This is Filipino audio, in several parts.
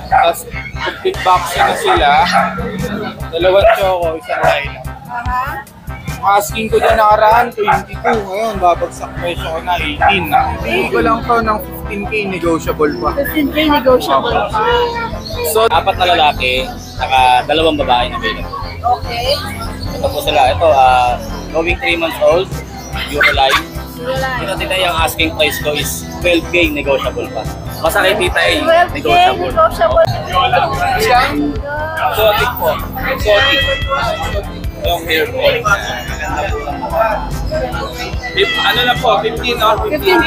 Tapos, complete vaccine na sila. Dalawang choco, isang lilac. Asking ko din nakaraan, 22. Ngayon, babagsak presyo ko na 18 na. Hindi ko lang to ng 15K negotiable pa. 15K negotiable pa. So, 4 na lalaki, saka 2 babae na available. Okay. Ito po sila, ito, going 3 months old, Eurolife. Ito tita, yung asking price ko is 12K negotiable pa. Basta kay tita ay 12K negotiable. exotic po. Exotic. Yung hair po. Ano na po? 15 or 15.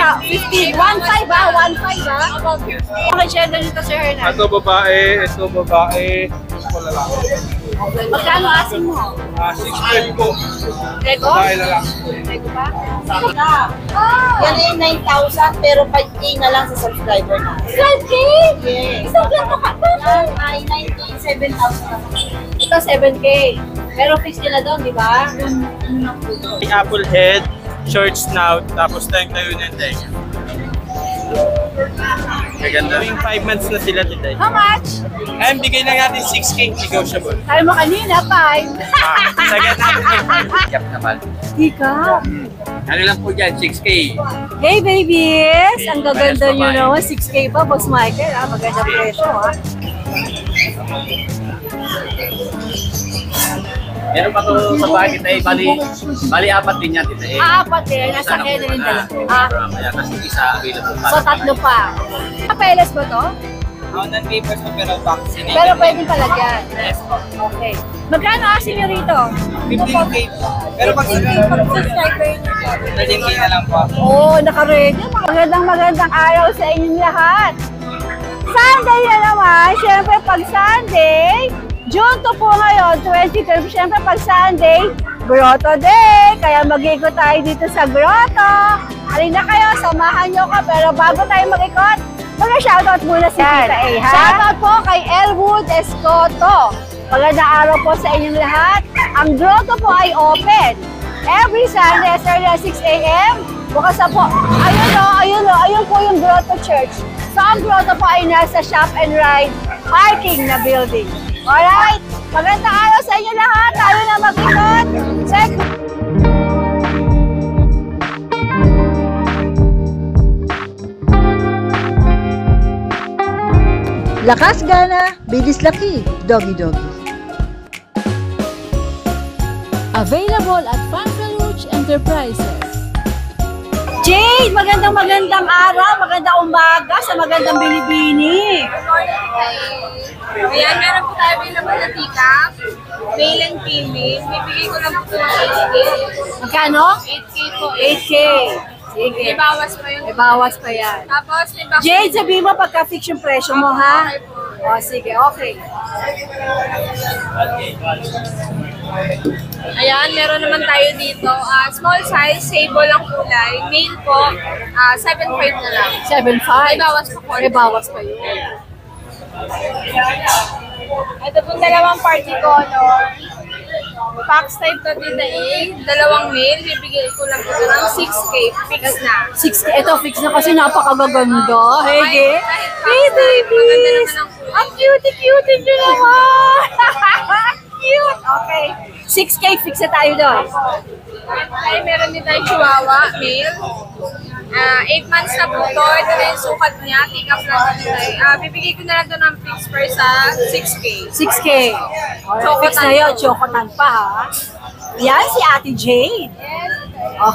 1.5 ba? 1.5 ba? Okay, gender nito, Sir Hernan. Ito babae, ito babae. Ito lalaki. Magkano asin mo? 6.5 po. Lego? Babae lalaki. Lego ba? Yan ay 9,000 pero 5K na lang sa subscriber na. 12K? Yes. Isang ganito ka. Yan ay 97,000. Ito 7K. Pero fix nila doon, di ba? Apple head, short snout, tapos tayo na yung tenga. Maganda. 5 months na sila today. How much? Ayun, bigay lang natin 6K negotiable. Sabi mo kanina, 5. Sagad natin. Yap naman. Ikaw. Ano lang po dyan, 6K. Hey babies! Ang gaganda nyo naman. 6K pa, Boss Michael. Maganda presyo, ha? Meron pa to sa bahay kita eh, bali 4 din yan kita eh. 4 din, nasa kaya na rin dala. Tapos isa available pa. So 3 pa. Papeles ba to? Non-papers po pero vaccine. Pero pwedeng palagyan. Yes po. Okay. Magkano asin nyo rito? 15K po. Pero pag subscriber 13K na lang po. Oo, naka-ready. Magandang araw sa inyong lahat. Sunday na naman. Siyempre pag Sunday, June 2 po ngayon, 2012. Siyempre pag Sunday, Grotto Day. Kaya mag-ikot tayo dito sa grotto. Halina kayo, samahan nyo ka. Pero bago tayo mag-ikot, mag-shoutout muna si Tita A, ha? Shoutout po kay Elwood Escoto. Magandang araw po sa inyong lahat. Ang grotto po ay open every Sunday as early as 6 AM. Bukas na po. Ayun po yung Grotto Church. So ang grotto po ay nasa Shop and Ride parking na building. Alright? Magandang araw sa inyo lahat. Tayo na mag-ikot. Check. Lakas gana, bilis laki, Doggy Doggy. Available at Fanfaluch Enterprises. Jade, magandang araw, magandang umaga sa magandang binibini. Ayan, meron po tayo available na teacup, male and female. Bibigay ko lang po ng 8K. Magkano? 8K po. 8K. Sige. May bawas pa yun. May bawas pa yan. Tapos may bawas. Jade, sabihin mo pagka-fix yung presyo mo, ha? Okay po. O, sige, okay. Ayan, meron naman tayo dito. Small size, sable ang kulay. Male po, 7.5 na lang. 7.5. May bawas pa po. May bawas pa yun. Ito pong dalawang party color. Box type to din na dalawang male. Bibigay ko lang ito ng 6K. Fix na. 6K. Ito, fix na kasi napakagaganda. Hege. Hey, Maganda babies! naman ang kulay. Ang cute nyo naman! Cute! Okay. 6K, fix na tayo doon. Ay, meron din tayong chihuahua, male. 8 months na po ito. Ito na yung sukat niya. Take up lang ito tayo. Bibigay ko na lang ito ng fix price sa 6K. 6K. Alright, fix na yun. Chocotan pa, ha? Yan, si Ate Jade.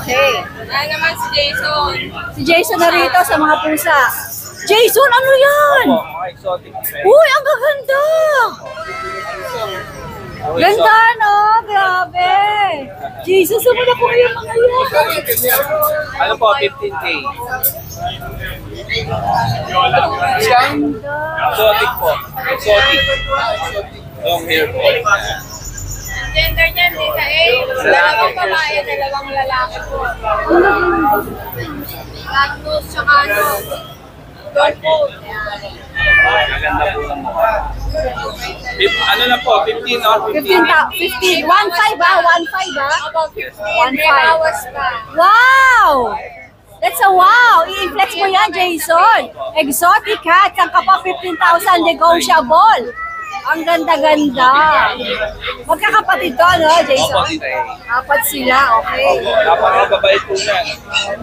Okay. Ayan naman si Jason. Si Jason na rito sa mga pusa. Jason, ano yan? Exotic. Uy, ang gaganda! Ganda, no? Grabe! Jesus, saan mo na po kayo mga yan? Ano po, 15K. Exotic po. Exotic. Yung hair po. Gender niya, Tita A. Dalawang babae, dalawang lalaki po. Tatlus, tsaka ano. Gold po. Maganda po lang mo. Ano na po, 15 or 15? 15. 1.5 ba? 1.5 ba? About 15. 1.5. May bawas pa. Wow! That's a wow! I-flex mo yan, Jason. Exotic cat. Saan ka pa 15,000 negotiable? Ang ganda-ganda. Magkakapatid to, no, Jason? Opo, tita eh. Apat sila, okay. Napakababait po yan.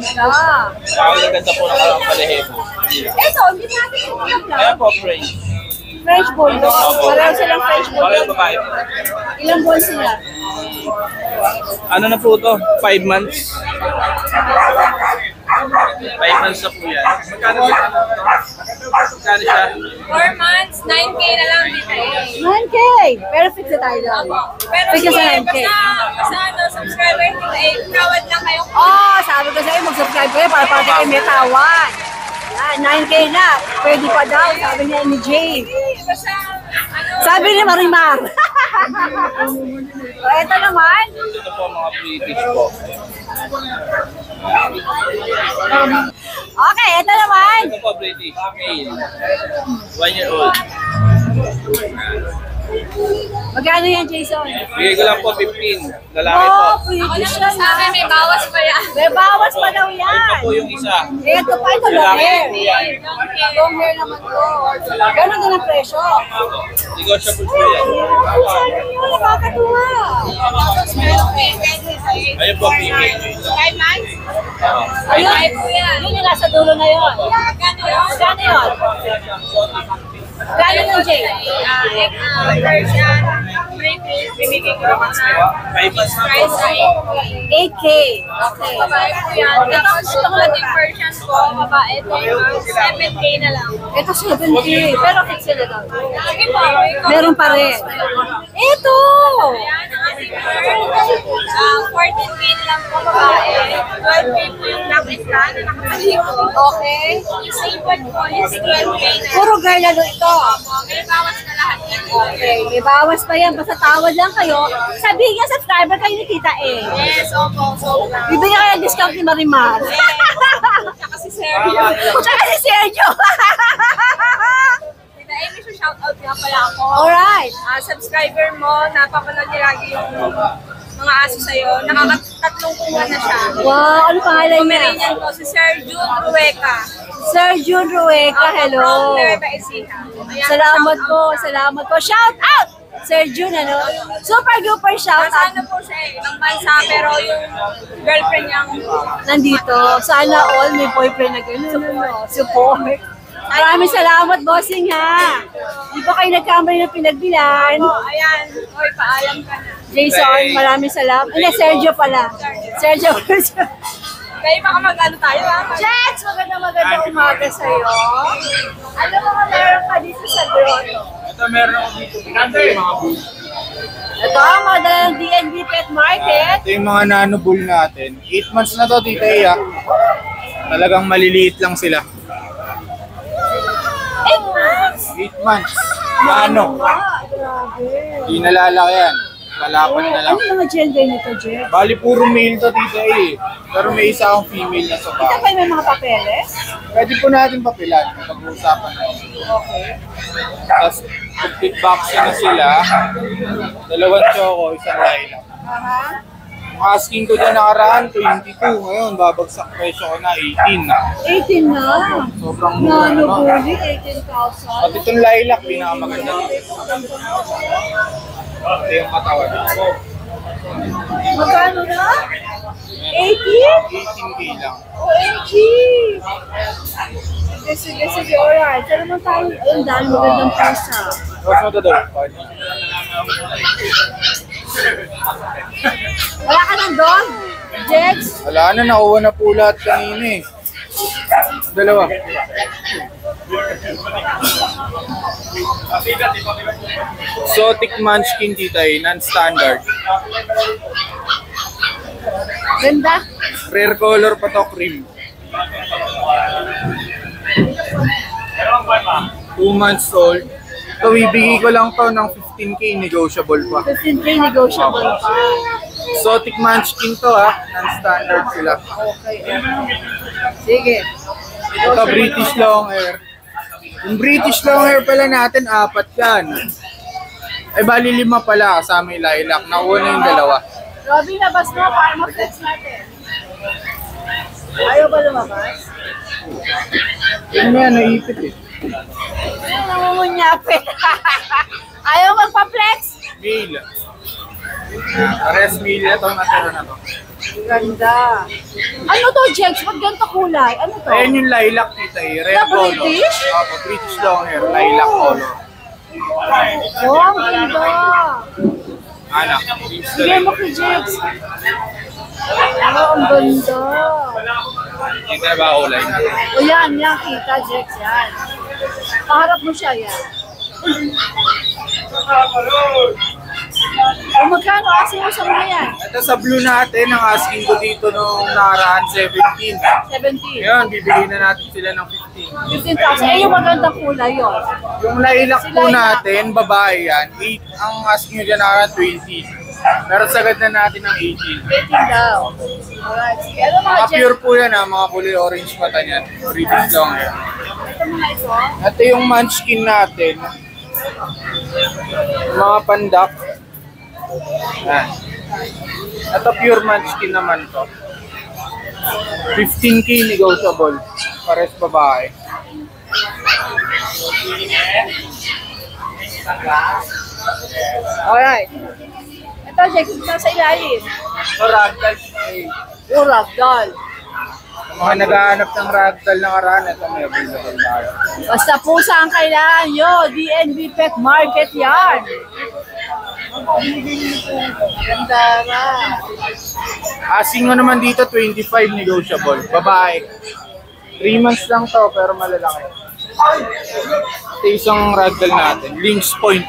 Ganda. Napakaganda po ng karang balahibo. Ito, hindi natin ito Ayan po, French. French Bulldog. Pareho silang French Pareho Bulldog. babae. Ilang buwan sila? Ano na po to? 5 months. 5 months na po yan. Magkano siya? 4 months, 9K na lang dito eh. 9K! Pero fix na tayo doon. Pero Fix sige, na 9K. basta ano, subscriber dito eh, tawad lang kayo. Oh, sabi ko sa'yo, mag-subscribe kayo para pati kayo may tawad. Yan, 9K na. Pwede pa daw, sabi niya ni Jane. Basta, ano, Sabi ni Marimar. So, ito naman. Ito po mga British po. Okay, ito naman. Ito po British. Male. 1 year old. Magkano yan, Jason? Bigay ko lang po 15. Lalaki po. Oh, ako pretty lang siya. sa akin, may bawas pa yan. May bawas pa daw yan. Ito po yung isa. Ito pa, ito long Lalaki hair. po yan. Long hair naman to. Gano'n din ang presyo. Negotiable po yan. Ay, sabi niyo, nakakatuwa. Ayun po, female. 5 months? Ayun, Ay, po yan. yun yung nasa dulo na yun. Magkano yun? Magkano yun? Gano'n yung Jay? Persian, British, bibigay ko naman sa 5 months na po. price sa 8K. Okay. babae po yan. Tapos itong lating version po, babae, 7K na lang. Ito 7K. Pero fix sila daw. Sige po, Meron pa rin. Ito! Ayan, ang ating first, 14K na lang po babae. 12K po yung black island na nakapaligo. Okay. Yung sable po is 12K na. Puro girl lalo ito. May bawas na lahat yan. Okay. May bawas pa yan. Basta tawad lang kayo. Sabihin niya, subscriber kayo ni Tita E. Yes, opo, so Bibigyan kayo ng discount ni Marimar. Tsaka si Sergio. Tsaka si Sergio. Tita Amy, shoutout nga pala ako. Alright. Subscriber mo, napapanood niya lagi yung mga aso sa'yo. Nakakatatlong kuha na siya. Wow, ano pangalan niya? Pomeranian po, si Sir June Rueca. Sir June Rueca, hello. From Nueva Ecija. Ayan, Salamat shoutout po, na. salamat po. Shout out! Sir June, ano? Super duper shout Nasa out. ano po siya eh, ibang bansa, pero yung girlfriend niyang Nandito. Sana all may boyfriend na gano'n. No? Support. Maraming salamat, bossing ha. Di ba kayo nagkamali ng pinagbilan? ayan, oy, paalam ka na. Jason, maraming salamat. Hindi, Sergio pala. Sergio. Kayo baka mag-ano tayo ha? Jets, magandang umaga sa'yo. Ano mga meron ka dito sa grotto? Ito meron ako dito. Maganda yung mga bulls. Ito, mga dalang DNB Pet Market. Ito yung mga nano-bull natin. 8 months na to, Tita Iya. Talagang maliliit lang sila. 8 months. 8 months. Nano. Hindi nalalaki yan. Lalapan na lang. Ano mga gender nito, Jet? Bali, puro male to, Tita Iya. Pero may isa akong female na sa Ito bahay. pa may mga papeles? Pwede po natin papilan. Pag-uusapan natin. Okay. Tapos, complete vaccine na sila. 2 choco, isang lilac. Ang asking ko dyan nakaraan, 22. Ngayon, babagsak presyo ko na 18 na. 18 na. Sobrang mura Nano naman. bully, 18,000. Pati itong lilac, pinakamaganda dito. Ito yung katawan. Magkano na? 18? 18K lang. OMG! Sige, sige, alright. Saan naman tayo? Ayun, dahil magandang pusa. Tapos mo ito doon. Wala ka ng dog? Jex? Wala na, nakuha na po lahat kanina eh. Dalawa. Exotic Munchkin, Tita E, non-standard. Ganda. Rare color pa to, cream. 2 months old. So, ibigay ko lang to ng 15K, negotiable pa. 15K negotiable pa. Exotic Munchkin to ha, non-standard sila. Sige. Ito, British long hair. Yung British long hair pala natin, 4 yan. Ay, bali 5 pala kasama yung lilac. Nakuha na yung 2. Robby, labas mo para ma-flex natin. Ayaw ba lumabas? Yun na yan, naipit eh. Ayaw namumunyapin. Ayaw magpa-flex. Male. Pares male. Itong natira na to. Ganda. Ano to, Jex? Ba't ganito kulay? Ano to? Ayan yung lilac tita eh. Red Na color. British? Opo, British long hair. Lilac color. Oh, ang ganda. Anak. Bigyan mo kay Jex. Oh, ang ganda. Yung na ba kulay natin? O yan, kita, Jex, yan. Paharap mo siya, yan. O magkano asking mo sa mga yan? Ito sa blue natin, ang asking ko dito nung nakaraan 17. 17. Ngayon, bibigyan na natin sila ng 15. 15,000. Eh, yung magandang kulay yun. Yung lilac Si po lilac. natin, babae yan. 8, ang asking nyo dyan nakaraan 20. Pero sagad na natin ng 18. 18 daw. Alright, sige. Ano mga Mga Jex? pure po yan ha, mga kulay orange mata niyan. British long hair. Ito mga ito. Ito yung munchkin natin. Mga pandak. Yan. Ito pure munchkin naman to. 15K negotiable. Pares babae. Alright. Ito, Jex, ito sa ilalim. So ragdoll. Oh, ragdoll. Mga naghahanap ng ragdoll na karaan, ito may available tayo. Basta pusa ang kailangan nyo. DNB Pet Market yan. Ganda na. Asking mo naman dito, 25 negotiable. Babae. 3 months lang to, pero malalaki. Ito isang ragdoll natin. Lynx Point.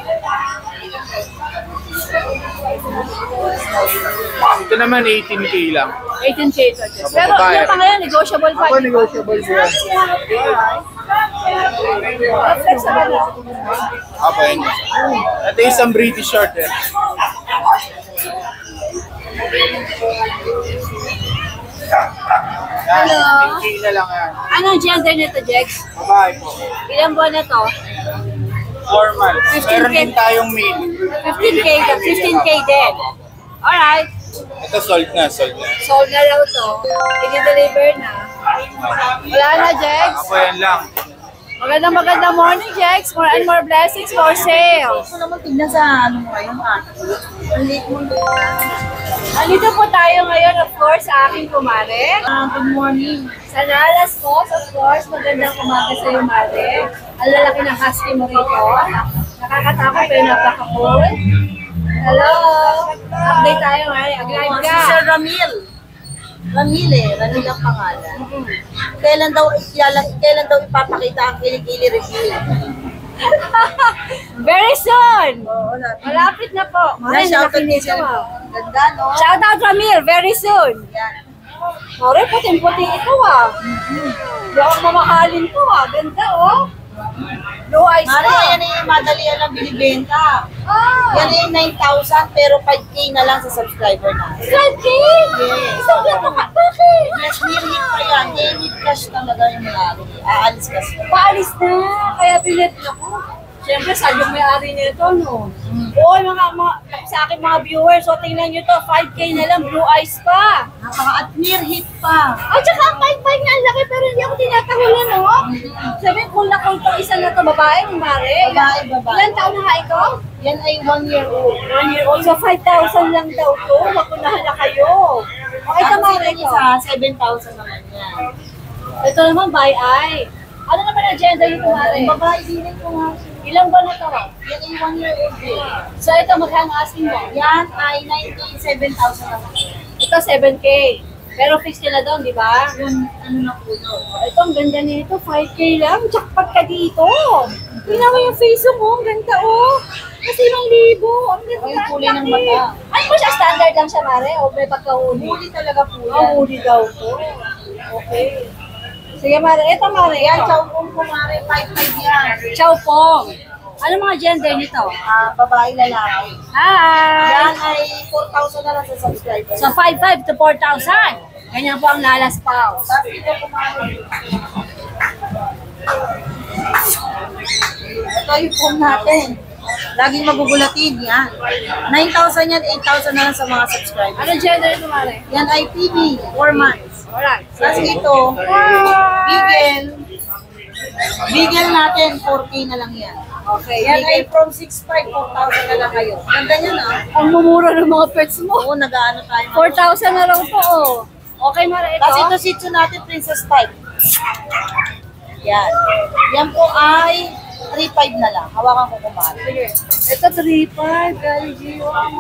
Ito naman 18K lang. 18K ito. Jex. Opo, Pero babae. yung mga yan, negotiable pa. Ako negotiable po yan. Flex na ba na? Apo yan. Ito isang British short eh. Yan, Hello? 18K na lang yan. Anong gender nito, Jex? Babae po. Ilang buwan na to? 4 months. 15K. Meron din tayong male. 15K to 15K din. Alright. Ito sold na, sold na. Sold na raw to. I-deliver na. Wala na, Jex. Ako yan lang. Magandang morning, Jex. More and more blessings for sale. Gusto naman tignan sa ano mo ngayon, Ang late mo. Andito po tayo ngayon, of course, sa aking kumare. Good morning. Sa Nalas po, of course, magandang umaga sa iyo, Mare. Ang lalaki ng husky mo rito. Nakakatakot pero napaka-cool. Hello! Update tayo ngayon.Ag-live Si ka. Sir Ramil. Ramil ang pangalan. Kailan daw ipapakita ang kilikili review? Very soon! Malapit na po. Mare, Shoutout lalaki ni nito. Sir. Ganda, no? Shout out, Ramil. Very soon. Yan. Mare, puting-puti ito ah. Buwag mamahalin to ah. Ganda oh. Blue eyes Mari, pa. yan ay madalian lang binibenta. Ah! Yan ay 9,000 pero 5K na lang sa subscriber na. 5K? Yes. Isang ganito ka. Bakit? Yes, nirhit pa yan. Nirhit cash talaga yung malaki. Aalis kasi. Paalis na. Kaya pilit na ko. Siyempre, sadyong may-ari nito, no? Oo, sa akin mga viewers, so tingnan nyo to, 5K na lang, blue eyes pa. At nirhit pa. At saka ang bike-bike nga, ang laki, pero hindi ako tinatahulan, no? Sabi, kung lakong to, isa na to, babae, mare. Babae. Ilan taon na nga ito? Yan ay 1 year old. 1 year old. So, 5,000 lang daw to. Makunahan na kayo. Okay, Ang tama sila ito. isa, 7,000 naman yan. Ito naman, by eye. Ano naman ang gender nito, mare? Ang babae din ko nga. Ilang ba na to? Yan ay 1 year old eh. So, ito, magkano asking mo? Yan ay 9K, 7,000 naman. Ito, 7K. Pero fixed ka na doon, di ba? Yun, ano na po doon. Ito, ang ganda nito. 5K lang. Jackpot ka dito. Tingnan mo yung face mo. Ang ganda, oh. Kasi 1,000. Ang ganda. Ay, kulay ng mata. Ano mo siya? Standard lang siya, Mare? O may pagkahuli? Huli talaga po Oh, yan. huli daw to. Okay. Sige, Mare. Ito, Mare. Yan, Ito. chow kung kumare, 5,500 yan. Chow Pong. Ano mga gender nito? Babae, lalaki. Hi! Yan ay 4,000 na lang sa subscriber. So, 5,500 to 4,000. Ganyan po ang Lalas Pau. Sabi ito kumare. Ito yung phone natin. Laging magugulatin yan. 9,000 yan, 8,000 na lang sa mga subscribers. Ano gender ito, Mare? Yan ay PB, 4 months. Alright. Tapos ito, Beagle natin, 4K na lang yan. Okay. Yan ay from 6,500, 4,000 na lang kayo. Ganda nyo na. Ang mumura ng mga pets mo. Oo, nag-ano tayo. 4,000 na lang po, oh. Okay, Mara, ito? Tapos ito Shih Tzu natin, Princess type. Yan. Yan po ay 3,500 na lang. Hawakan ko kumari. Sige. Ito, 3,500. LG.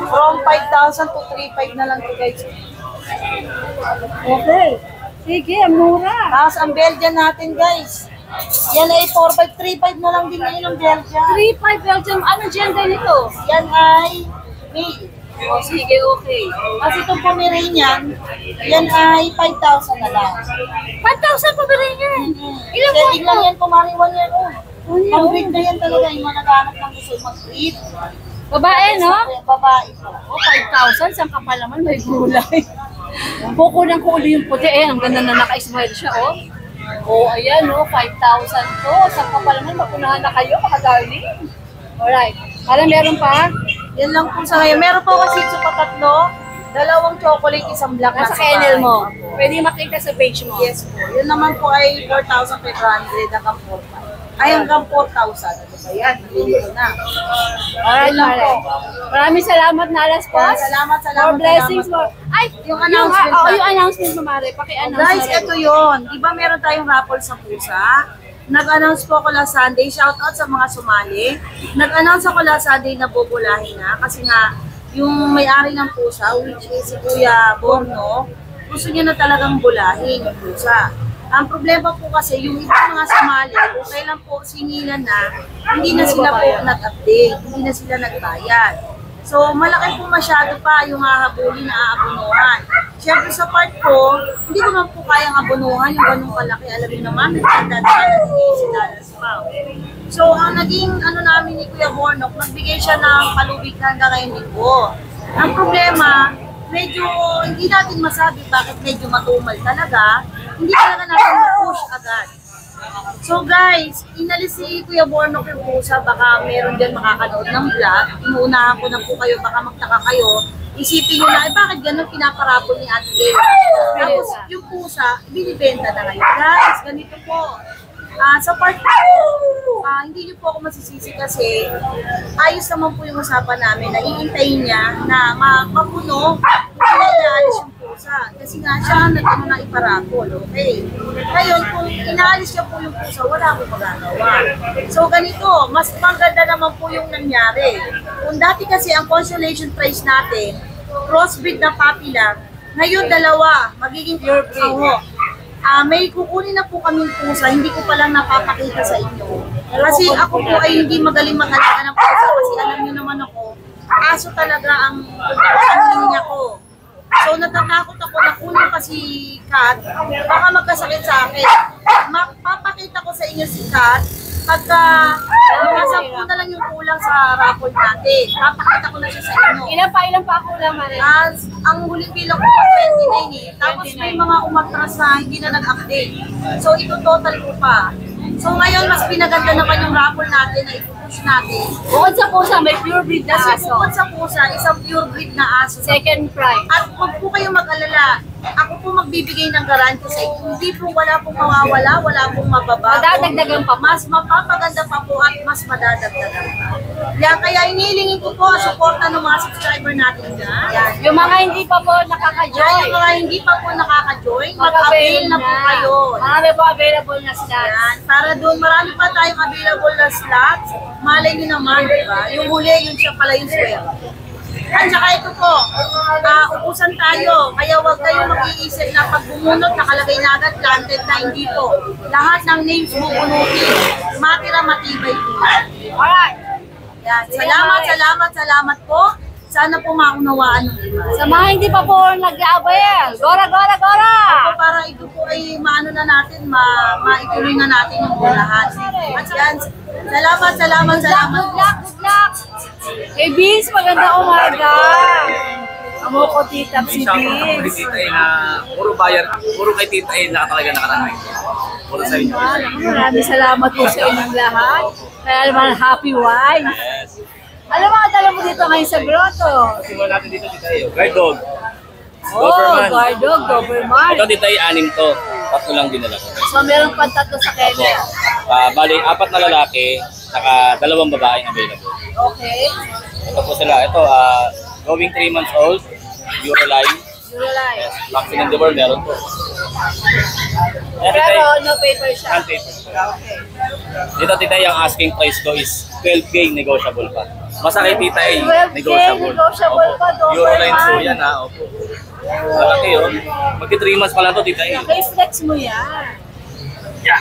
From 5,000 to 3,500 na lang to guys. Okay. Sige, ang mura. Tapos ang Belgian natin guys. Yan ay 4,500, 3,500 na lang din ngayon ang Belgian. 3,500 Belgium. Ano gender nito? Yan ay male. Oh, sige, okay. Tapos itong Pomeranian, yan ay 5,000 na lang. 5,000 pa ba rin yan? Ilang Pwede po lang yan, kumariwan yan. Oh. Ano? Pang-breed na yan talaga, yung mga naghanap ng gusto mag-breed. Babae, no? Babae po. Oh, 5,000. Saan kapal naman may gulay. Kukunan ko uli yung puti. Eh, ang ganda na naka-smile siya, oh. Oh, ayan, oh. 5,000 to. Saan kapal naman, mapunahan na kayo, mga darling. Alright. Parang meron pa? Yan lang po sa ngayon. Meron po kasi ito pa tatlo. Dalawang chocolate, isang black Nasa sa kennel bahay. mo. Pwede makita sa page mo. Yes po. Yun naman po ay 4,500 hanggang 4,500. Ay, hanggang 4,000. Ayan, hindi na. Alright, Yun lang po. Maraming salamat na alas po. Salamat. More blessings mo. Ay, Yung announcement pa. yung announcement mo, Mare. Paki-announce Guys, na rin. ito yun. Di ba meron tayong raffle sa pusa? Nag-announce po ako last Sunday. Shoutout sa mga sumali. Nag-announce ako last Sunday na bubulahin na. Kasi nga, yung may-ari ng pusa, which is si Kuya Borno, gusto niya na talagang bulahin yung pusa. Ang problema po kasi, yung ibang mga sumali, kung kailan po singilan na, hindi na sila po nag-update, hindi na sila nagbayad. So, malaki po masyado pa yung hahabulin na aabunuhan. Siyempre sa part ko, hindi ko man po kayang abunuhan yung ganung kalaki. Alam niyo naman, nagdadaan $80 pa. So, ang naging namin ni Kuya Bornok, nagbigay siya ng palubig hanggang ngayon linggo. Ang problema, medyo hindi natin masabi bakit medyo matumal talaga. Hindi talaga natin ma-push agad. So guys, inalis si Kuya Bornok yung pusa, baka meron din makakanood ng vlog. Inuunahan ko na po kayo, baka magtaka kayo. Isipin nyo na, bakit ganun pinaparapol ni Ate Leila? Tapos yung pusa, binibenta na ngayon. Guys, ganito po. Sa part ko, hindi niyo po ako masisisi kasi ayos naman po yung usapan namin na iintayin niya na mapuno kung inaalis yung pusa. Kasi nga siya nag-ano na iparapol, okay? Ngayon, kung inaalis niya po yung pusa, wala akong magagawa. So ganito, mas maganda naman po yung nangyari. Kung dati kasi ang consolation prize natin, crossbreed na puppy lang, ngayon dalawa, magiging pure breed. May kukunin na po kaming pusa, hindi ko palang napapakita sa inyo. Kasi ako po ay hindi magaling mag-alaga ng pusa kasi alam niyo naman ako, aso talaga ang niya ko. So natatakot ako na kunin pa si Kat, baka magkasakit sa akin. Mapapakita ko sa inyo si Kat pagka mga 10 na lang yung kulang sa raffle natin. Papakita ko na siya sa inyo. Ilan pa ako lang, Mare? Ang huling bilang ko pa 29 eh. Tapos may mga umatras na hindi na nag-update. So ito total ko pa. So ngayon mas pinaganda naman yung raffle natin na i-push natin. Bukod sa pusa, may pure breed na Kasi aso. bukod sa pusa, isang pure breed na aso. Second prize. At huwag po kayong mag-alala. Ako po magbibigay ng garanti sa inyo. Hindi po wala pong mawawala, wala pong mababago. Madadagdagan pa. Mas mapapaganda pa po at mas madadagdagan pa. Yan, kaya inilingin ko po ang suporta ng mga subscriber natin dyan. Yan. Yung mga hindi pa po Yan, nakaka-join. yung mga hindi pa po nakaka-join, mag-avail na po kayo. Marami po available na slots. Yan, para doon, marami pa tayong available na slots. Malay nyo naman, di ba? Yung huli, yun siya pala yung swerte. At saka ito po, ubusan tayo. Kaya huwag kayong mag-iisip na pag bumunot, nakalagay na agad, planted na hindi po. Lahat ng names bubunutin. Matira, matibay po. Alright. Yan. Salamat po. Sana po maunawaan ng iba. Sa mga hindi pa po nag-avail, gora! Ako para ito po ay maano na natin, maituloy na natin yung bulahan. At yan, salamat. Good luck! Hey, Vince, maganda umaga! Amo ko tita si Vince. Tita na puro bayar, puro kay Tita na talaga nakarangay. Puro sa inyo. Maraming salamat po sa inyong lahat. Kaya naman, happy wife. Yes. Alam mo, dala mo dito ngayon sa grotto. Simulan natin dito, Tita. Guide dog. Doberman. guard dog, Doberman. Ito tita, 6 to. 3 lang dinala ko. So, meron pang 3 sa Opo. kennel. Bali, 4 na lalaki, saka 2 babaeng available. Okay. Ito po sila. Ito, going 3 months old, Euroline. July. Yes, vaccine and deworm meron po. Ayan, tita, Pero no paper siya. non-paper. Dito tita, yung asking price ko is 12K negotiable pa. Masakit tita 12K negotiable. negotiable pa, Doberman. Euroline po yan ha. Opo. Malaki yun. Magki 3 months pa lang to tita Okay, flex mo yan. Okay.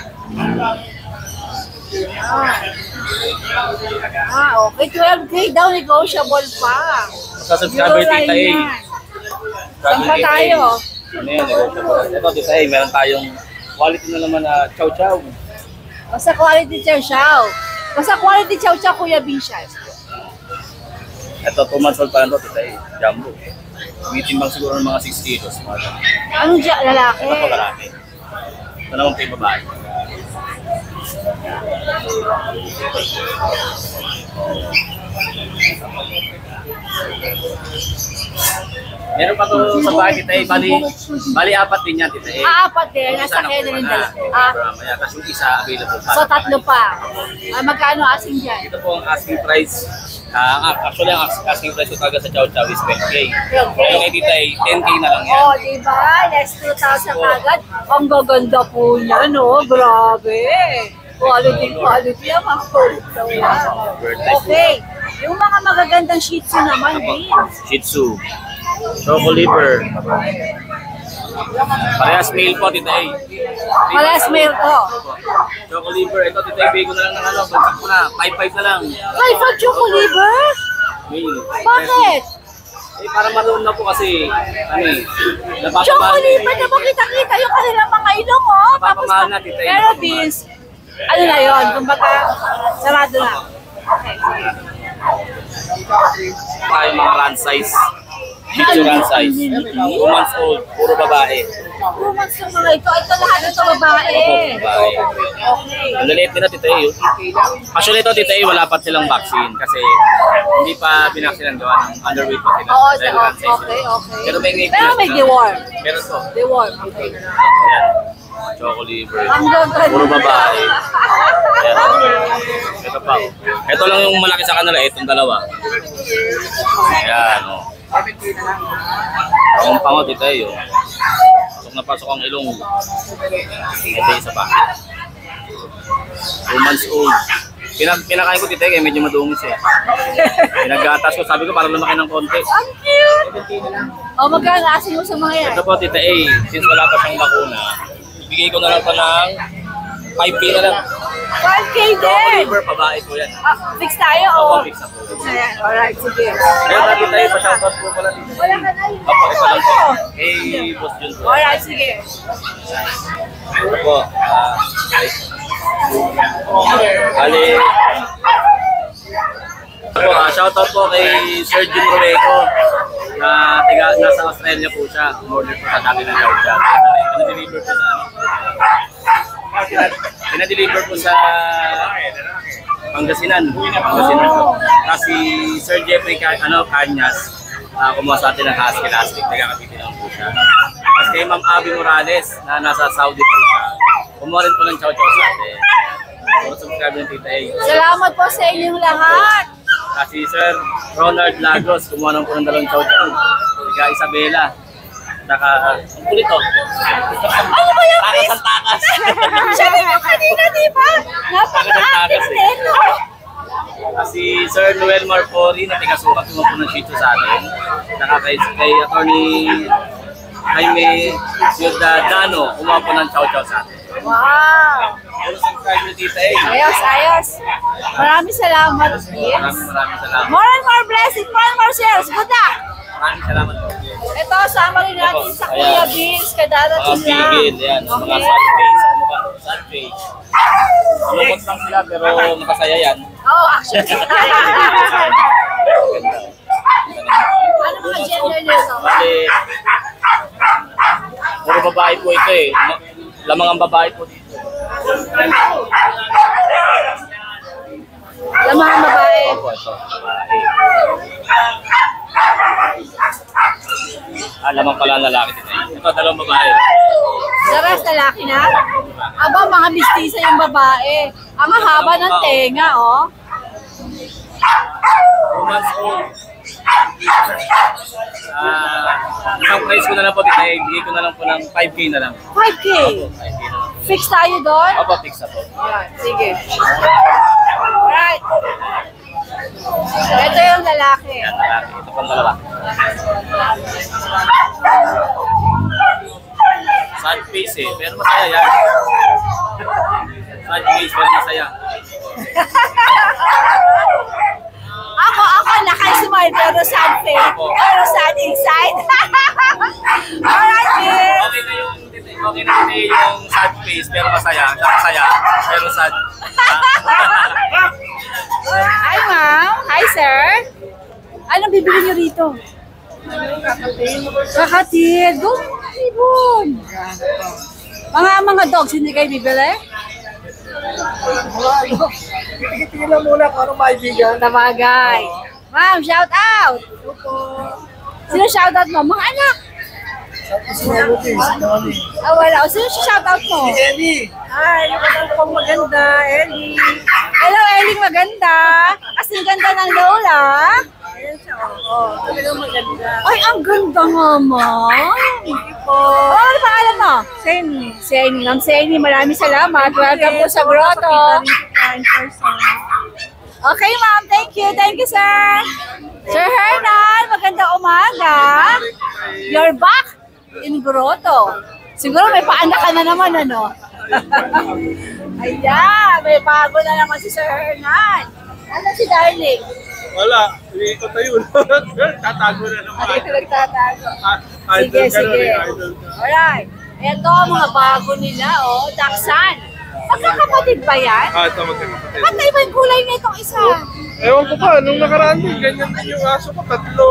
12K daw, negotiable pa. Sa-subscriber tita Euroline yan. Saan pa tayo? Ano yan, negotiable. Ito tita meron tayong quality na naman na chow chow. Basta quality chow chow. Basta quality chow chow, Kuya Bishal. Ito, 2 months old pa lang to tita jumbo. Umitimbang siguro ng mga 6 kilos. Anong dyan, lalaki? Ito po lalaki. Ito naman po yung babae. Meron pa to sa bahay tita bali 4 din yan tita Apat din, nasa kennel yung dala. Tapos yung isa available pa. So, 3 pa. Magkano asing dyan? Ito po ang asking price. Actually, ang asking price ko talaga sa Chow Chow is 10K. Pero kay tita 10K na lang yan. Oh, diba? Less 2,000 agad. Ang gaganda po niya, no? Grabe. Quality yan, mga photo yan. Okay. Yung mga magagandang Shih Tzu naman, Vince. Shih Tzu. Choco liver. Parehas male po, tita Parehas male to. Choco liver. Ito, tita bigay ko na lang ng bagsak ko na. 5-5 na lang. 5 choco liver? Male. Bakit? Para maroon na po kasi, Choco liver na makita-kita yung kanilang mga ilong, oh. Tapos, Napapamahal na, tita. pero Vince, ano na yun? Kumbaga, sarado na. Okay, sige. Tayo mga run size. Shih Tzu run size. 2 months old, puro babae. 2 months yung mga ito. Ito lahat ito babae. Babae. Okay. Ang laliit din na tita Actually ito tita wala pa silang vaccine kasi hindi pa binaksinan gawa ng underweight pa sila. Oo, Dahil run size okay, sila. okay. Pero may Pero may deworm. Meron to. Deworm, okay. Ayan. Choco liver. Ang gaganda. Puro babae. Ayan. Ito pa. Ito lang yung malaki sa kanila. Itong dalawa. Ayan. Oh. Ang pangot ito yun. Pasok na pasok ang ilong. Ito isa pa. 2 months old. Pinakain ko tita medyo madungis eh. Pinagatas ko. Sabi ko parang lumaki ng konti. Ang cute! O, magkano asin mo sa mga yan? Ito po tita since wala pa siyang bakuna, bigay ko na lang pa ng 5K na lang. 5K Choco din! liver, babae po yan. Fix tayo o? Opo, fix na po. Ayan, alright, sige. Kaya natin tayo pa-shoutout po pala dito. Wala ka na yun. Opo, ito lang po. Hey, Boss Jun po. Alright, sige. Ito po. Bali. Po, shoutout po kay Sir Jun Rueco na nasa Australia po siya. Umorder po sa dami ng Chow Chow. Pinadeliver po sa pinadeliver po sa Pangasinan. Kasi Sir Jeffrey Kanyas kumuha sa atin ng Husky Elastic. Nagkakapiti lang po siya. Tapos kay Ma'am Abby Morales na nasa Saudi po siya. Kumuha rin po ng Chow Chow sa atin. Puro subscribe ng Tita A. Salamat po sa inyong lahat. Kasi Sir Ronald Lagos, kumuha ng po ng 2 Chow Chow. Ika Isabela. Saka, ang kulit to. Ano ba yung Takas ang takas. Siya din yung kanina, di ba? Napaka-active din, no? Kasi Sir Noel Marcori na tigasukat po ng Shih Tzu sa atin. Saka kay Attorney Jaime Ciudadano, kumuha po ng Chow Chow sa atin. Wow! Puro subscribe nyo Tita A. Ayos, ayos. Maraming salamat, Vince. Maraming salamat. More and more blessings, more and more shares. Good luck! Maraming salamat po. Ito, sama rin natin sa Kuya Vince. Kadarating Mga lang. bigil, yan. Mga sad face. Sad face. Malungkot lang sila pero makasaya yan. Oo, actually. Ano mga gender nito? Bali, puro babae po ito eh. Lamang ang babae po dito. Lamang ang babae. Opo, ito. Babae. Lamang pala ang lalaki dito. Ito, dalawang babae. Daras lalaki na? Aba, mga mistisa yung babae. Ang haba ng tenga, oh. 2 months old. Ang price ko na lang po dito, ibigay ko na lang po ng 5K na lang. 5K. 5K na lang. Fix tayo doon? Opo, fix na po. Ayan, sige. Alright. Ito yung lalaki. Yan, lalaki. Ito pang dalawa. Sad face eh, pero masaya yan. Sad face, pero masaya. Ako, naka-smile pero sad face. Pero sad inside. Alright, miss. Okay na yung sad face, pero masaya. Masaya, pero sad. Hi, ma'am. Hi, sir. Anong bibili niyo rito? Kakatid. Doon, ibon. Mga dogs, hindi kayo bibili? Tingnan muna kung anong maibigan. Tabagay. Ma'am, shout out. Sino shout out mo? Mga anak. Wala. O, sino shout out mo? Ellie! Ay, yung anak kong maganda, Ellie. Hello, Ellie, maganda. Kasi ganda ng Lola. Ayan siya, oh. Talagang maganda. Ay, ang ganda nga, ma'am. Thank you po. Oh, ano pangalan mo? Seni. Seni. Ma'am Seni, maraming salamat. Welcome po sa grotto. Okay, ma'am. Thank you. Thank you, sir. Sir Hernan, magandang umaga. You're back in grotto. Siguro may paanak ka na naman, ano? Ayan, may bago na naman si Sir Hernan. Ano si Darling? Wala, hindi ko tayo. Tatago na naman. Ano yung nagtatago? Idol Sige, ka na sige. rin, idol ka. Alright. Ito, mga bago nila, oh. Dachshund. Magkakapatid ba yan? Ito magkakapatid. Ba't na iba yung kulay na itong isa? Ewan ko pa, nung nakaraan din, ganyan din yung aso ko. Tatlo,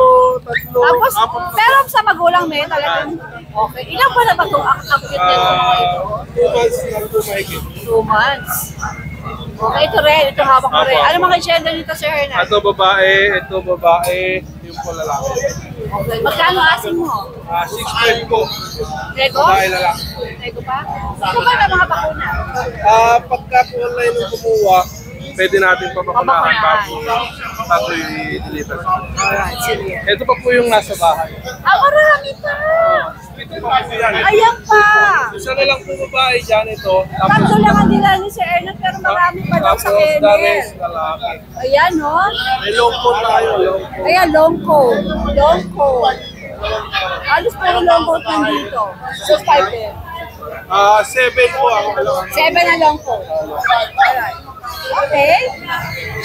Tapos, apat. pero sa magulang may talagang, okay. Ilang ba na ba itong akit na ito mga ito? 2 months na ito mahigit. 2 months. Okay, ito rin. Ito hawak ko rin. Ano mga gender nito, Sir Hernan? Ito babae, yung po lalaki. Okay. Magkano asin mo? 6.5 po. Lego? Babae lalaki. Lego pa? Ito ba na mga bakuna? Pagka po online yung kumuha, pwede natin papakunahan bago i-deliver. Alright, sige. Ito pa po yung nasa bahay. Marami pa! Ito pa po yan. Ayan pa! Isa na lang po babae dyan ito. Tatlo lang ang nila ni Sir Ernest, pero marami pa daw sa Tapos the kennel. rest lalaki. Ayan, no? May long coat tayo, long coat. Ayan, long coat. Long coat. Alis pa yung long coat nandito. 6'5" din. 7 po ako. 7 na long coat. Alright. Okay.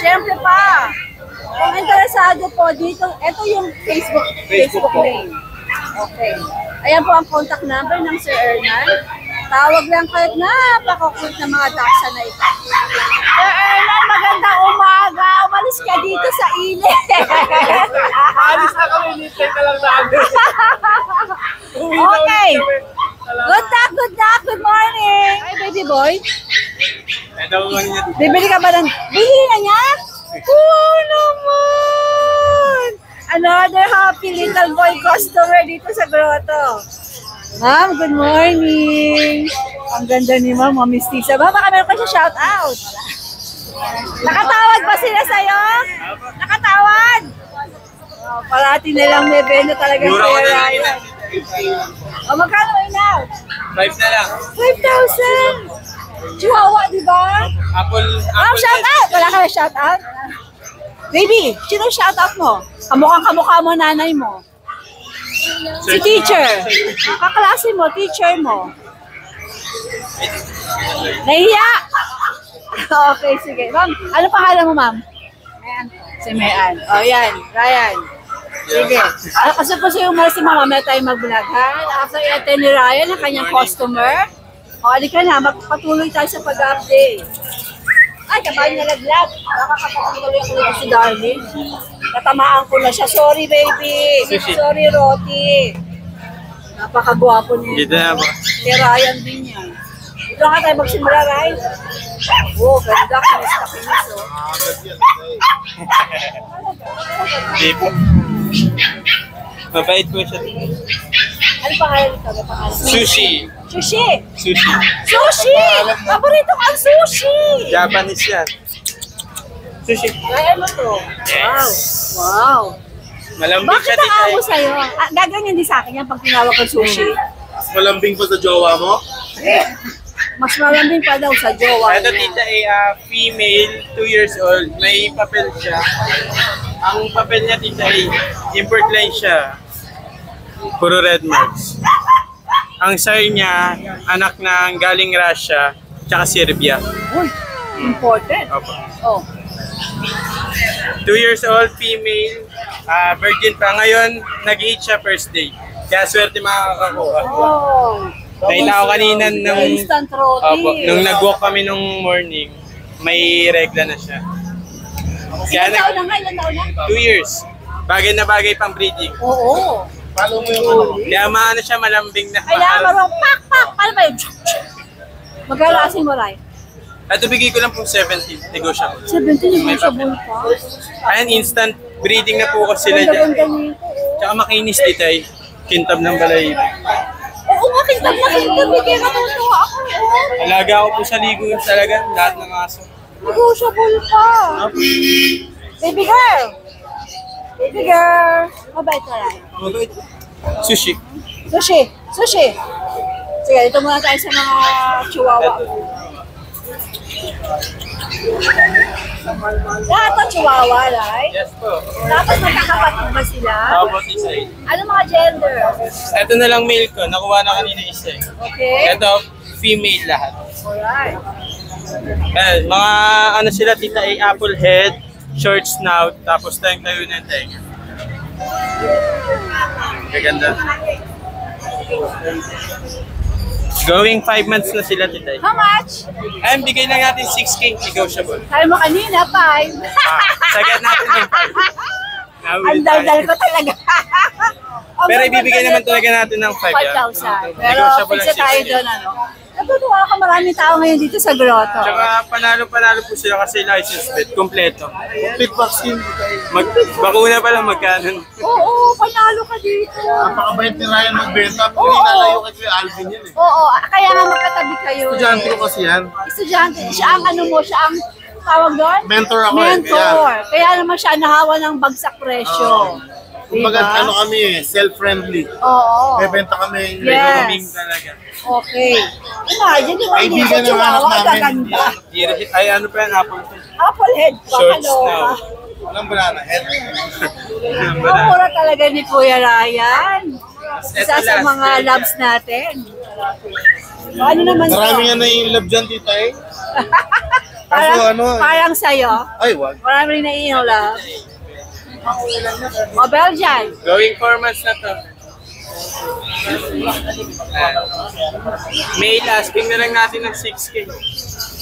Siyempre pa. Kung interesado po dito, ito yung Facebook link. Okay. Ayan po ang contact number ng Sir Hernan. Tawag lang kayo na napaka-cute na mga dachshund na ito. Sir Hernan, magandang umaga. Umalis ka dito sa init. Alis na kami, nitay ka lang namin. Okay. Good luck. Good morning. Hi, baby boy. Bibili ka ba ng... Bili na niya? Oo naman! Another happy little boy customer dito sa grotto. Ma'am, good morning. Ang ganda ni Ma'am, Mistisa. Ma'am, baka meron ka siya shout out. Nakatawad ba sila sa'yo? Nakatawad? Oh, parati na lang may bento talaga sa Ryan. O, magkano inaw? 5 na lang. 5,000! Chihuahua, di ba? Apple. Shout out! Wala ka na shout out? Baby, sino shout out mo? Kamukha mo nanay mo. Si teacher. Kaklase mo, teacher mo. Nahiya? Okay, sige. Ma'am, ano pangalan mo, ma'am? Si Mayan. O, yan. Ryan. Sige. Kasi po siya umalis si mama, may tayo mag-vlog, ha? After i-attend ni Ryan, ang kanyang customer. O, alika na, magpatuloy tayo sa pag-update. Ay, kabahan nalaglag. Nakakapatuloy ako dito si Darling. Natamaan ko na siya. Sorry, baby. Sorry, Roti. Napakagwapo niya. Dito na po. Kay Ryan din yan. Ito nga tayo magsimula, Ryan. Oh, ganda. Kinis oh. Hindi po. Mabait po siya. Ano pangalan nito? Ano pangalan? Sushi. Sushi! Sushi. Sushi! Paborito ko ang sushi! Japanese yan. Sushi. Ay, ano to? Yes. Wow. Malambing Bakit siya, ang tita. amo sa'yo? Gaganyan din sa akin yan pag tinawag ko sushi. Malambing pa sa jowa mo? Mas malambing pa daw sa jowa Ito, niya. tita, ay female, 2 years old. May papel siya. Ang papel niya, tita, ay import line siya. Puro red marks. Ang sire niya, anak ng galing Russia, tsaka Serbia. Uy, important. Opo. Oh. 2 years old, female, virgin pa. Ngayon, nag-eat siya first day. Kaya swerte makakakuha. Oh. Nakita ko kanina nung, Instant roti. opo, nung nag-walk kami nung morning, may regla na siya. Kaya Ilan taon na nga? Ilan taon na? 2 years. Bagay na bagay pang breeding. Oo. Follow mo yung ano. Kaya maano siya, malambing na. Kailangan marunong pak, pak. Paano ba yun? Magkano asing mo, Ray? Ito bigay ko lang pong 70. Negotiable. 17 yung sa bulpa. Ayan, instant breeding na po kasi sila dyan. Ganda nito. Tsaka makinis dito ay kintab ng balay. Oo nga, kintab na kintab. Bigyan ka tutuwa ako. Alaga ko po sa ligo talaga, lahat ng aso. Negotiable pa. Baby girl. Baby girl. Mabait ka, Ray. Sushi. Sushi. Sushi. Sige, dito muna tayo sa mga chihuahua. Lahat ng chihuahua, right? Yes po. Tapos magkakapatid ba sila? How about this side? Ano mga gender? Ito na lang male ko, nakuha na kanina isa eh. Okay. Ito, female lahat. Alright. Mga ano sila, tita ay apple head, short snout, tapos tayo na yung tenga. Kaganda. Going 5 months na sila, tita. How much? Ay, bigay lang natin 6K, negotiable. Sabi mo kanina, 5. Sagad natin ng 5. Ang daldal ko talaga. Ang Pero ganda ibibigay naman nito. talaga natin ng 5 yan. 5,000. Pero fix na tayo doon, ano? Natutuwa ako, maraming tao ngayon dito sa grotto. Tsaka panalo-panalo po sila kasi license plate, kompleto. Complete vaccine. Bakuna pa lang magkano. Oo, panalo ka dito. Napakabait ni Ryan magbenta. Oo. Hindi nalayo kay Kuya Alvin yan eh. Oo, kaya nga magkatabi kayo. Estudyante ko kasi yan. Estudyante. Siya ang ano mo, siya ang tawag doon? Mentor ako eh. Mentor. Kaya naman siya nahawa ng bagsak presyo. Kumbaga Diba? ano kami eh, self-friendly. Oo. Bebenta kami. Yes. Kaming talaga. Okay. Imagine, di ba hindi ko Kaibigan ng anak chihuahua, namin. gaganda. Ay, ano pa yan, apple pen. Apple head pa, Short kaloka. snout. Walang banana head. Ang mura talaga ni Kuya Ryan. Ito Isa sa last, mga eh. loves natin. Ano naman to? Maraming ano yung love dyan tita eh. Parang, Kaso ano, parang sa'yo. ay wag. Marami rin naiinom love. O Belgian. Going 4 months na to. Male, asking na lang natin ng 6K.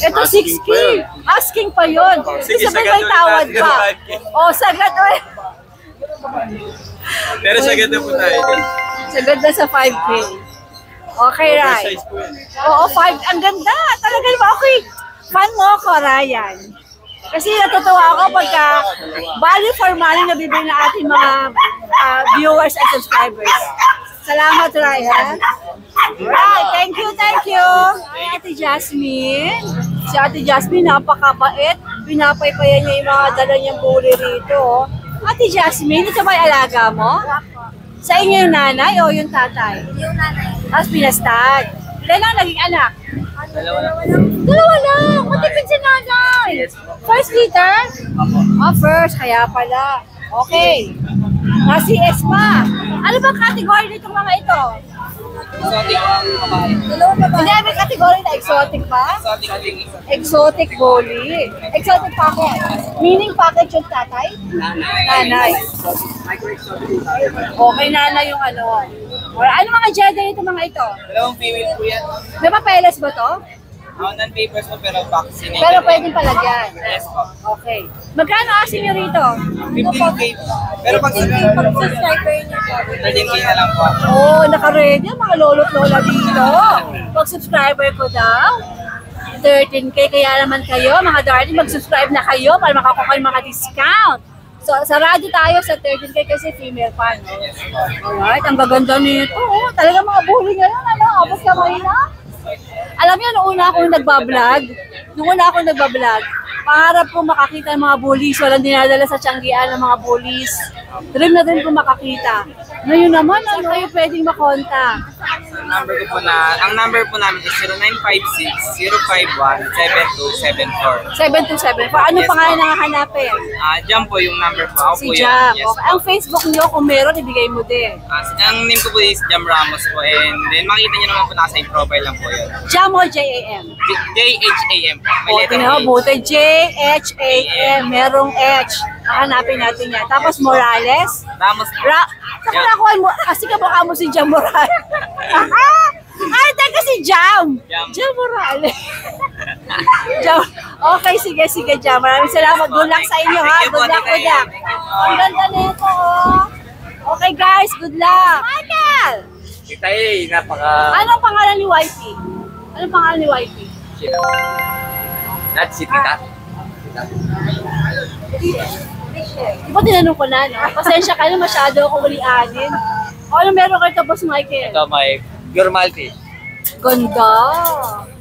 Ito Asking 6K. pa yun. Asking pa yun. Sige, Isa pa sagad may ulit tawad natin ng pa. 5K. O, sagad ulit. Pero sagad na po tayo. Sagad na sa 5K. Okay, Ray. Oversize po yan. Oo, 5. Ang ganda. Talaga naman. Okay. Fan mo ako, Ryan. Kasi natutuwa ako pagka value for money na bibili ng ating mga viewers and subscribers. Salamat, Ryan. Right, thank you, thank you. Ay, Ate Jasmine. Si Ate Jasmine, napakabait. Pinapaypayan niya yung mga dala niyang bully rito. Ate Jasmine, ito ba yung alaga mo? Sa inyo yung nanay o yung tatay? Yung nanay. Tapos pinastad. Ilan ang naging anak? Dalawa lang. Dalawa lang! Matipid si nanay! First litter? Ah, first. Kaya pala. Okay. CS pa. Ano ba category nitong mga ito? Dalawa pa ba? Hindi, may category na exotic pa? Exotic bully. Exotic package. Meaning package yung tatay? Nanay. Okay, nanay yung ano. Or ano mga gender nito mga ito? Dalawang female po yan. May papeles ba to? Non-papers po pero vaccinated. Pero pwedeng palagyan. Yes po. Okay. Magkano asin nyo rito? 15K po. Pero pag Pag-subscriber niyo po. 13K na lang po. Oh, naka-ready ang mga lolo't lola dito. Pag subscriber ko daw, 13K. Kaya naman kayo, mga darling, mag-subscribe na kayo para makakuha kayo mga discount. So, sarado tayo sa 13K kasi female pa, no? Alright, ang gaganda nito. Oh, talaga mga bully ngayon, ano? Abot kamay na. Alam niyo, noong una akong nagbablog, pangarap ko makakita ng mga bullies. Walang dinadala sa tiyanggian ng mga bullies. Dream na dream ko makakita. Ngayon naman, ano kayo pwedeng makontak? Ang number po namin is 0956-051-7274. 7274. Anong pangalan na hanapin? Jam po yung number po. Ako Si po Jam. yun. Yes, Okay. Ang Facebook niyo, kung meron, ibigay mo din. ang name ko po is Jam Ramos po. And then makita niyo naman po nasa yung profile lang po yun. Jam o J-A-M? J-H-A-M. May O, letter tingnan A. mo, buti. J-H-A-M. Merong H. Hanapin natin yan. Tapos Morales. Ramos po. Saka nakuha mo, kasi kamukha mo si Jam Morales. Ay, teka si Jam. Jam Morales. Jam. Okay, sige, Jam. Maraming salamat. Good luck sa inyo, ha? Good luck. Ang ganda nito, oh. Okay, guys. Good luck. Michael! Kita napaka... Anong pangalan ni Wifey? Anong pangalan ni Wifey? Not si Tita. Di ba tinanong ko na, no? Pasensya ka na, masyado ako ulianin. O, ano meron kayo tapos, Michael? Ito may pure Maltese. Ganda.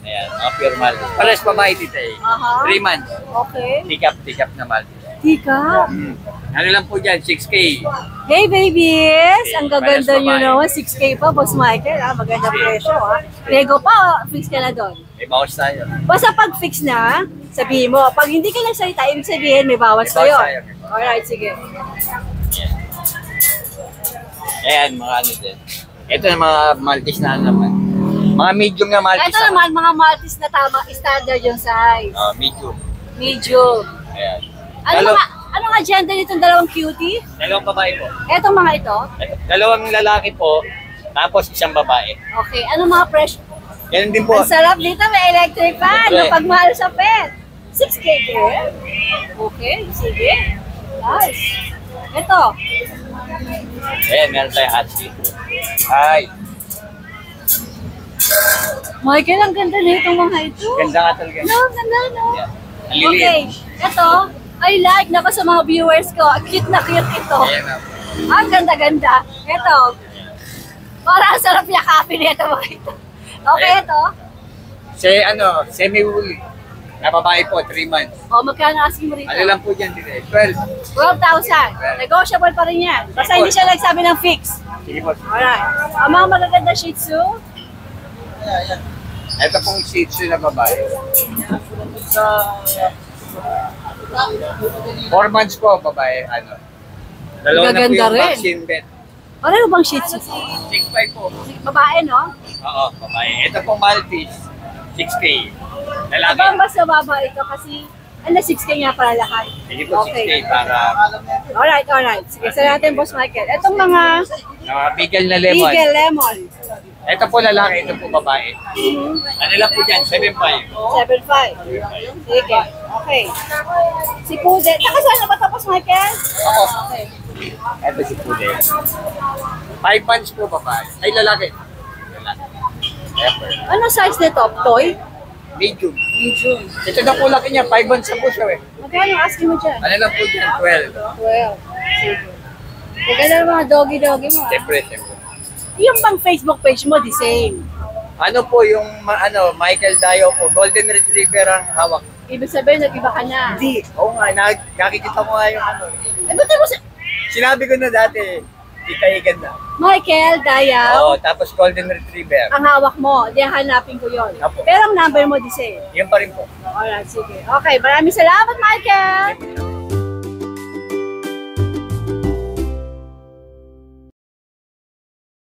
Ayan, pure Maltese. Pares babae Tita Aha. 3 months. Okay. Tikap na Maltese. Tika. Ano lang po dyan, 6K. Hey, babies! Ang gaganda Pares nyo babae. naman. 6K pa, Boss Michael. Maganda presyo, ha? Lego pa, fix ka na doon. May bawas tayo. Basta pag fix na, sabihin mo. Pag hindi ka nagsalita, ibig sabihin, may bawas May bawas kayo. tayo. Alright, sige. Ayan, mga ano din. Ito na mga Maltese na naman. Mga medium na Maltese. Ito naman, mga Maltese na tama, standard yung size. Medium. Medium. Ayan. Ano nga gender nitong dalawang cutie? Dalawang babae po. Etong mga ito? Dalawang lalaki po, tapos isang babae. Okay, ano mga presyo? Yan din po. Ang sarap dito, may electric fan. Siyempre. Mapagmahal sa pet. 6K din. Okay, sige. Nice. Ito. Ayan, meron tayo husky. Hi. Michael, ang ganda na itong mga ito. Ganda nga talaga. No, ganda, no? Yeah. Ang liliit. Okay. Ito, I like. Nako sa mga viewers ko. Cute na cute ito. Ayan na. Ang ganda-ganda. Ito. Parang ang sarap yakapin ito mga ito. Okay, ito. Semi-woolly. Na babae po, 3 months. O, magkano asking mo rito? Ano lang po dyan, 12. 12,000. Negotiable pa rin yan. Basta hindi siya nagsabi ng fix. Sige po. Alright. Ang mga magaganda Shih Tzu. Ito pong Shih Tzu na babae. 4 months po, babae. Dalawa na po Gaganda yung rin. vaccine bet. Pareho bang Shih Tzu? 6'5 po. Babae, no? Oo, babae. Ito pong Maltese. 6K. Lalaki. Abang mas nababa ito kasi 6K nga para lahat. Sige po, 6K para Alright. Sige, sa natin, Boss Michael. Itong mga bigel na lemon. Eagle Lemon. Ito po lalaki, ito po babae. Ano lang po dyan, 7'5. 7.5. Sige. Okay. Si Pude. Saan na ba tapos, Michael? Ako. Okay. Ito si Pude. 5 months po babae. Ay, lalaki. Lalaki. Pepper. Ano size nito? Toy? Medium. Medium. Ito na po laki niya, 5 months na po siya eh. Magkano asking mo dyan? Ano lang po dyan, 12. 12. Sige. Maganda ng mga doggy-doggy mo. Siyempre. Yung bang Facebook page mo, the same. Ano po yung, Michael Dayo po, Golden Retriever ang hawak. Ibig sabihin, nag-iba ka na. Hindi. Oo nga, nakikita ko nga yung Ba't mo Sinabi ko na dati, Tita na. Michael Dayaw, Oo, tapos Golden Retriever. ang hawak mo, di hanapin ko yon. Apo. Pero ang number mo, the same. Yun pa rin po. Alright, sige. Okay, maraming salamat, Michael!